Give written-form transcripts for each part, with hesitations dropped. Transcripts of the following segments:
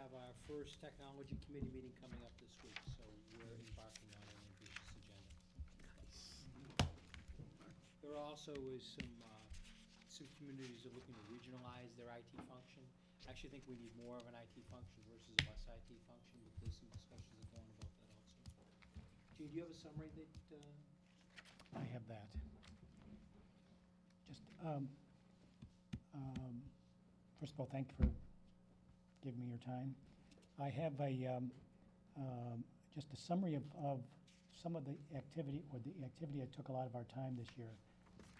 have our first technology committee meeting coming up this week, so we're embarking on an ambitious agenda. There also is some communities are looking to regionalize their IT function. I actually think we need more of an IT function versus a less IT function, but there's some discussions that go on about that also. Gene, do you have a summary that, I have that. Just, first of all, thank you for giving me your time. I have just a summary of some of the activity, or the activity that took a lot of our time this year.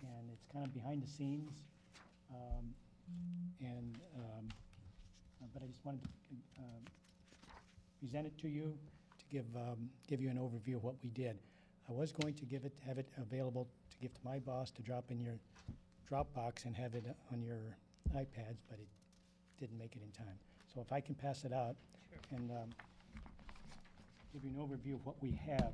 And it's kind of behind the scenes. But I just wanted to present it to you to give you an overview of what we did. I was going to have it available to give to my boss to drop in your Dropbox and have it on your iPads, but it didn't make it in time. So if I can pass it out. Sure. And give you an overview of what we have.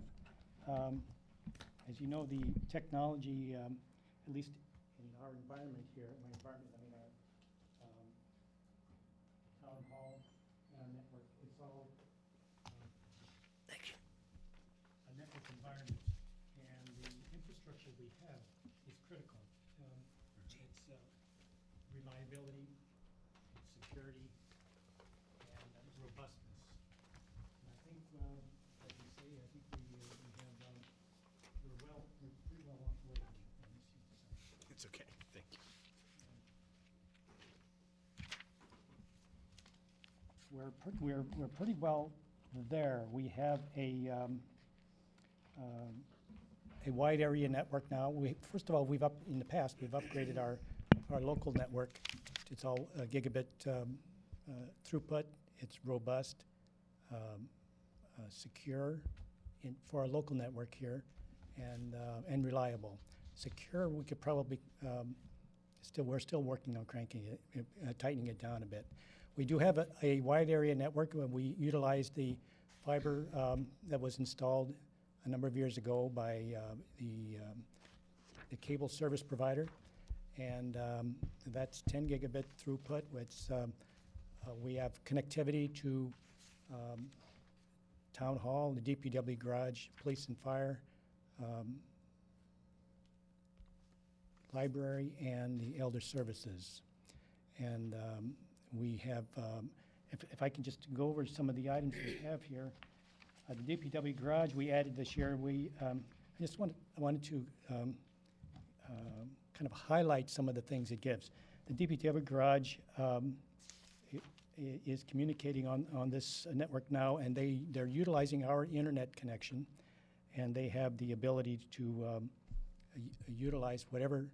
As you know, the technology, at least in our environment here, my environment, I mean our town hall and our network, it's all a network environment, and the infrastructure we have is critical. It's reliability, it's security, and robustness. And I think, as you say, I think we're pretty well off the way. It's okay, thank you. We're pretty well there. We have a wide area network now. First of all, in the past, we've upgraded our local network. It's all gigabit throughput. It's robust, secure for our local network here, and reliable. Secure, we could probably we're still working on cranking it, tightening it down a bit. We do have a wide area network. We utilize the fiber that was installed a number of years ago by the cable service provider, and that's 10 gigabit throughput. Which we have connectivity to Town Hall, the DPW garage, police and fire, library, and the elder services. And we have, if I can just go over some of the items we have here. The DPW garage we added this year. I wanted to kind of highlight some of the things it gives. The DPW garage is communicating on this network now, and they're utilizing our internet connection, and they have the ability to utilize whatever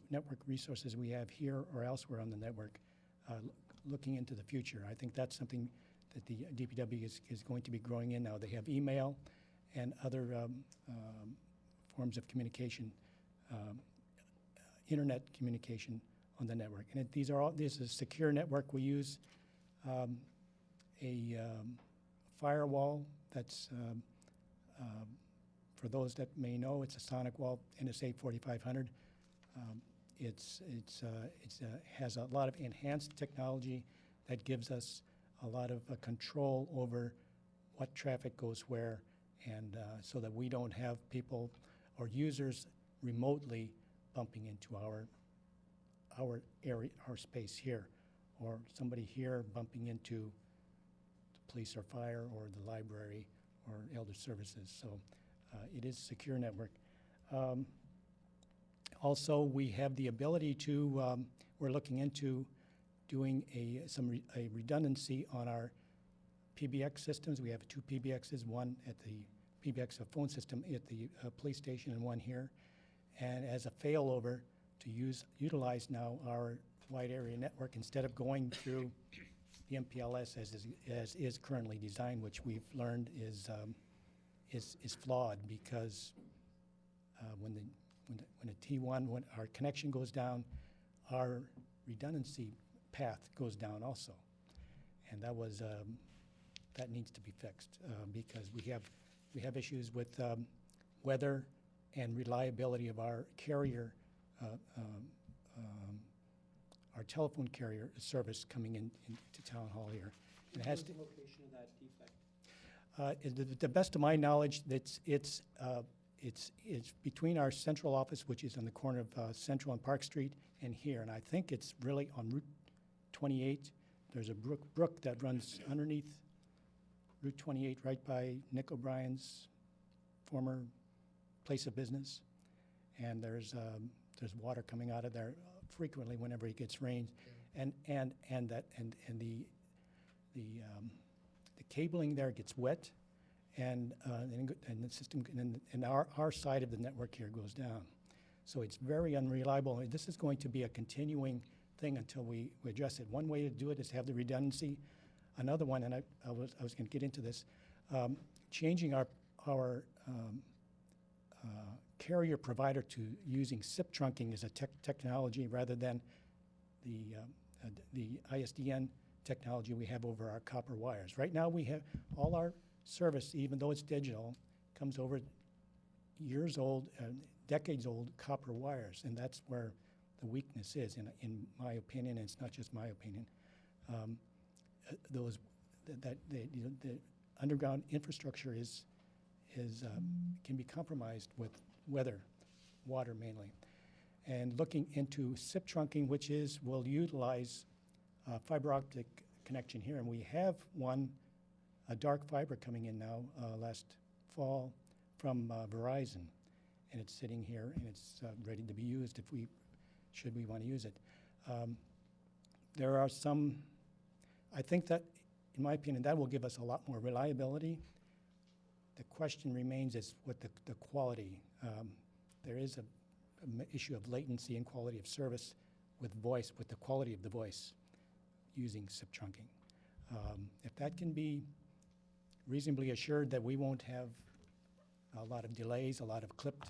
network resources we have here or elsewhere on the network, looking into the future. I think that's something that the DPW is going to be growing in now. They have email and other forms of communication, internet communication on the network. And this is a secure network. We use a firewall that's, for those that may know, it's a sonic wall, NSA 4500. It has a lot of enhanced technology that gives us a lot of control over what traffic goes where, and so that we don't have people or users remotely bumping into our area, our space here, or somebody here bumping into the police or fire or the library or elder services. So it is a secure network. Also, we have the ability to, we're looking into doing a redundancy on our PBX systems. We have 2 PBXs, one at the PBX phone system at the police station and one here. And as a failover to utilize now our wide area network instead of going through the MPLS as is currently designed, which we've learned is flawed, because when a T1, when our connection goes down, our redundancy path goes down also, and that needs to be fixed, because we have issues with weather and reliability of our carrier, our telephone carrier service coming into Town Hall here. It has Where's to, the location of that defect? to the best of my knowledge, it's between our central office, which is on the corner of Central and Park Street, and here. And I think it's really on Route 28. There's a brook that runs underneath Route 28, right by Nick O'Brien's former place of business. And there's water coming out of there frequently whenever it gets rain. And the cabling there gets wet, and the system, and our side of the network here goes down. So it's very unreliable. And this is going to be a continuing thing until we address it. One way to do it is have the redundancy. Another one, and I was going to get into this, changing our carrier provider to using SIP trunking as a technology rather than the ISDN technology we have over our copper wires. Right now, we have all our service, even though it's digital, comes over years old, decades old copper wires, and that's where the weakness is, in my opinion, and it's not just my opinion. The underground infrastructure can be compromised with weather, water mainly. And looking into SIP trunking, which will utilize fiber optic connection here, and we have a dark fiber coming in now last fall from Verizon, and it's sitting here and it's ready to be used should we want to use it. There are some, I think that, in my opinion, that will give us a lot more reliability. The question remains is what the quality. There is an issue of latency and quality of service with voice, with the quality of the voice using SIP trunking. If that can be reasonably assured that we won't have a lot of delays, a lot of clipped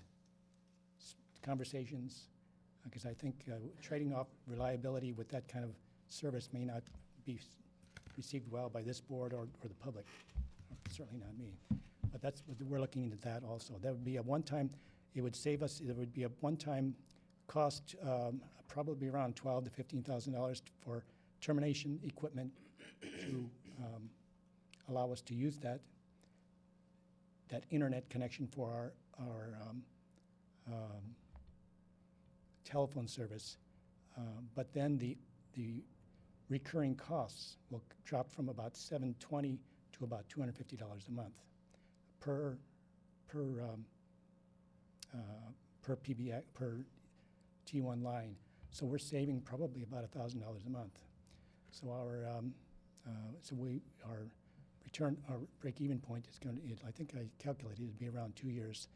conversations, because I think trading off reliability with that kind of service may not be received well by this board or the public, certainly not me. But that's what we're looking into that also. That would be a one-time, it would save us, it would be a one-time cost, probably around $12,000 to $15,000 for termination equipment to allow us to use that internet connection for our telephone service. But then the recurring costs will drop from about $720 to about $250 a month per PBX, per T1 line. So we're saving probably about $1,000 a month. So our break-even point is going to, I think I calculated it'd be around 2 years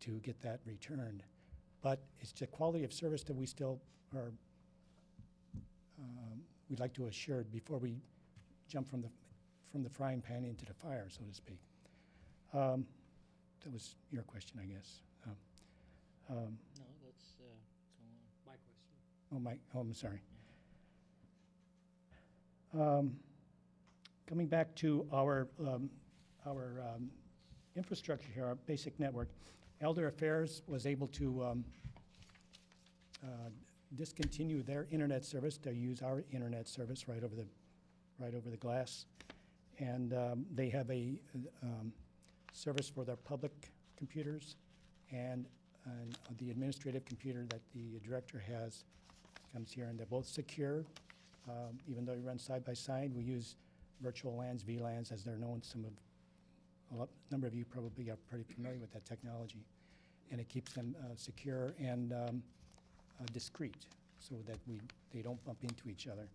to get that returned. But it's the quality of service that we still are, we'd like to assure before we jump from the frying pan into the fire, so to speak. That was your question, I guess. No, let's go on. My question. I'm sorry. Coming back to our infrastructure here, our basic network, Elder Affairs was able to discontinue their internet service. They use our internet service right over the glass, and they have a service for their public computers, and the administrative computer that the director has comes here, and they're both secure. Even though they run side by side, we use virtual LANs, VLANs, as they're known. A number of you probably are pretty familiar with that technology, and it keeps them secure and discrete, so that they don't bump into each other.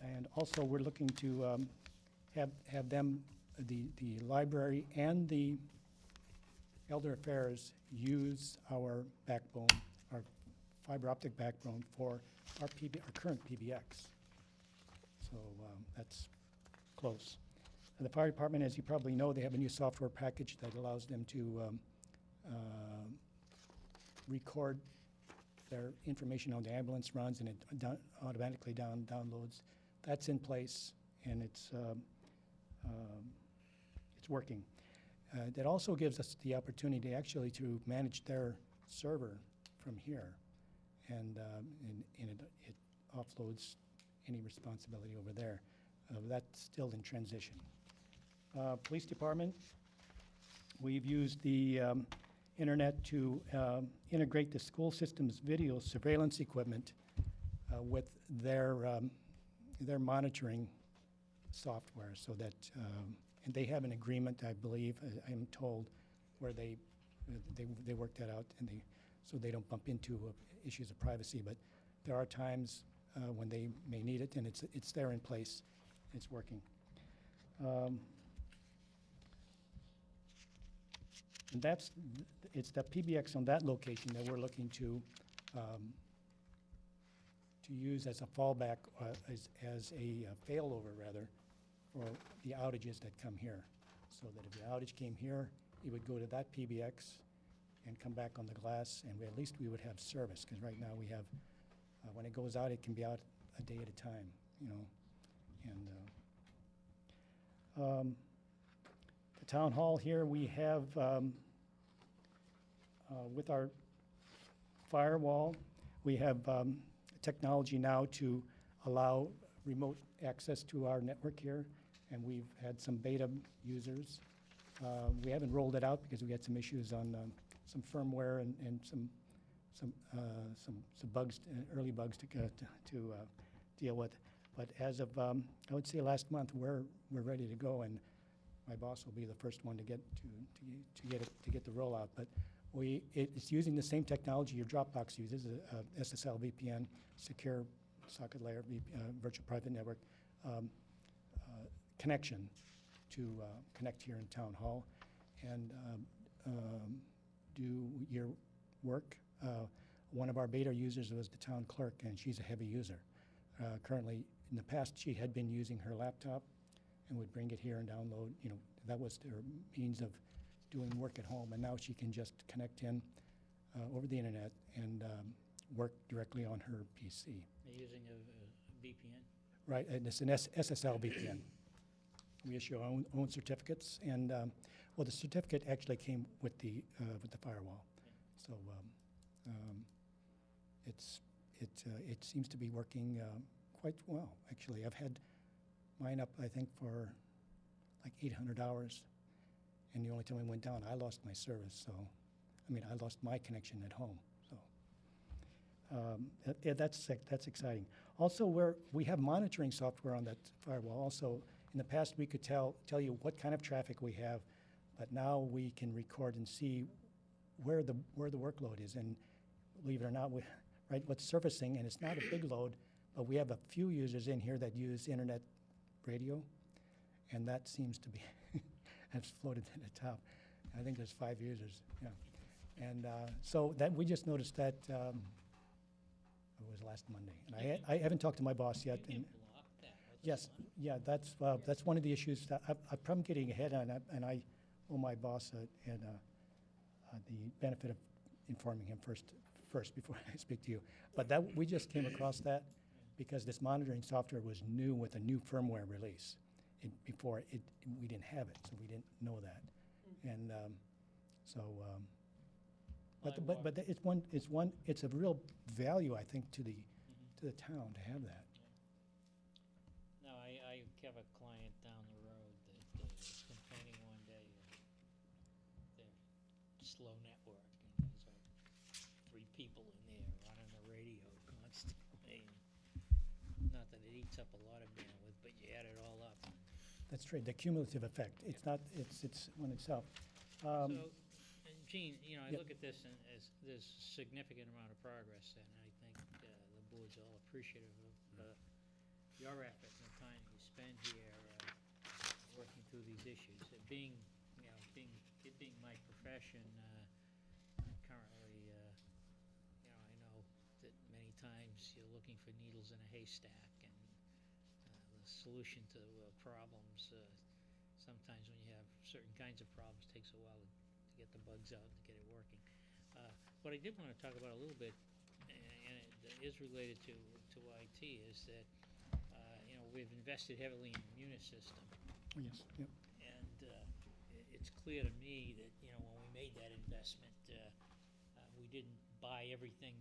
And also, we're looking to have them, the library and the Elder Affairs, use our backbone, our fiber optic backbone for our current PBX. So that's close. And the fire department, as you probably know, they have a new software package that allows them to record their information on the ambulance runs, and it automatically downloads. That's in place, and it's working. That also gives us the opportunity actually to manage their server from here, and it offloads any responsibility over there. That's still in transition. Police Department, we've used the internet to integrate the school system's video surveillance equipment with their monitoring software, so that, and they have an agreement, I believe, I'm told, where they work that out, and so they don't bump into issues of privacy. But there are times when they may need it, and it's there in place, it's working. And it's the PBX on that location that we're looking to use as a fallback, as a failover, rather, for the outages that come here. So that if the outage came here, it would go to that PBX and come back on the glass, and at least we would have service, because right now we have, when it goes out, it can be out a day at a time, you know. And the town hall here, we have, with our firewall, we have technology now to allow remote access to our network here, and we've had some beta users. We haven't rolled it out because we had some issues on some firmware and some bugs, early bugs to deal with. But as of I would say last month, we're ready to go, and my boss will be the first one to get the rollout. But it's using the same technology your Dropbox uses, SSL VPN, secure socket layer, virtual private network connection to connect here in Town Hall and do your work. One of our beta users was the town clerk, and she's a heavy user. Currently, in the past, she had been using her laptop and would bring it here and download. You know, that was her means of doing work at home, and now she can just connect in over the internet and work directly on her PC. They're using a VPN? Right, and it's an SSL VPN. We issue our own certificates, and well, the certificate actually came with the firewall. So it seems to be working quite well. Actually, I've had mine up, I think, for like 800 hours, and the only time it went down, I lost my service. So, I mean, I lost my connection at home. So, yeah, that's exciting. Also, we have monitoring software on that firewall. Also, in the past, we could tell you what kind of traffic we have, but now we can record and see where the workload is. And believe it or not, what's surfacing, and it's not a big load, but we have a few users in here that use internet radio, and that seems to be has floated to the top. I think there's 5 users. Yeah, and so that we just noticed that. It was last Monday, and I haven't talked to my boss yet. You can block that. Yes, yeah, that's one of the issues that I'm getting ahead on, and I owe my boss the benefit of informing him first before I speak to you. But we just came across that because this monitoring software was new with a new firmware release. Before we didn't have it, so we didn't know that, and but it's a real value, I think, to the town to have that. No, I have a client down the road that was complaining one day of their slow network, and there's like 3 people in there running the radio constantly. Not that it eats up a lot of bandwidth, but you add it all up. That's true. The cumulative effect. It's not. It's one itself. So, and Gene, you know, I Yep. look at this and there's a significant amount of progress, and I think the board's all appreciative of your effort and the time you spend here working through these issues. It being my profession, currently, I know that many times you're looking for needles in a haystack, and the solution to problems, sometimes when you have certain kinds of problems, takes a while to get the bugs out and to get it working. What I did want to talk about a little bit, and it is related to IT, is that we've invested heavily in the Munisystem. Yes. Yep. And it's clear to me that when we made that investment, we didn't buy everything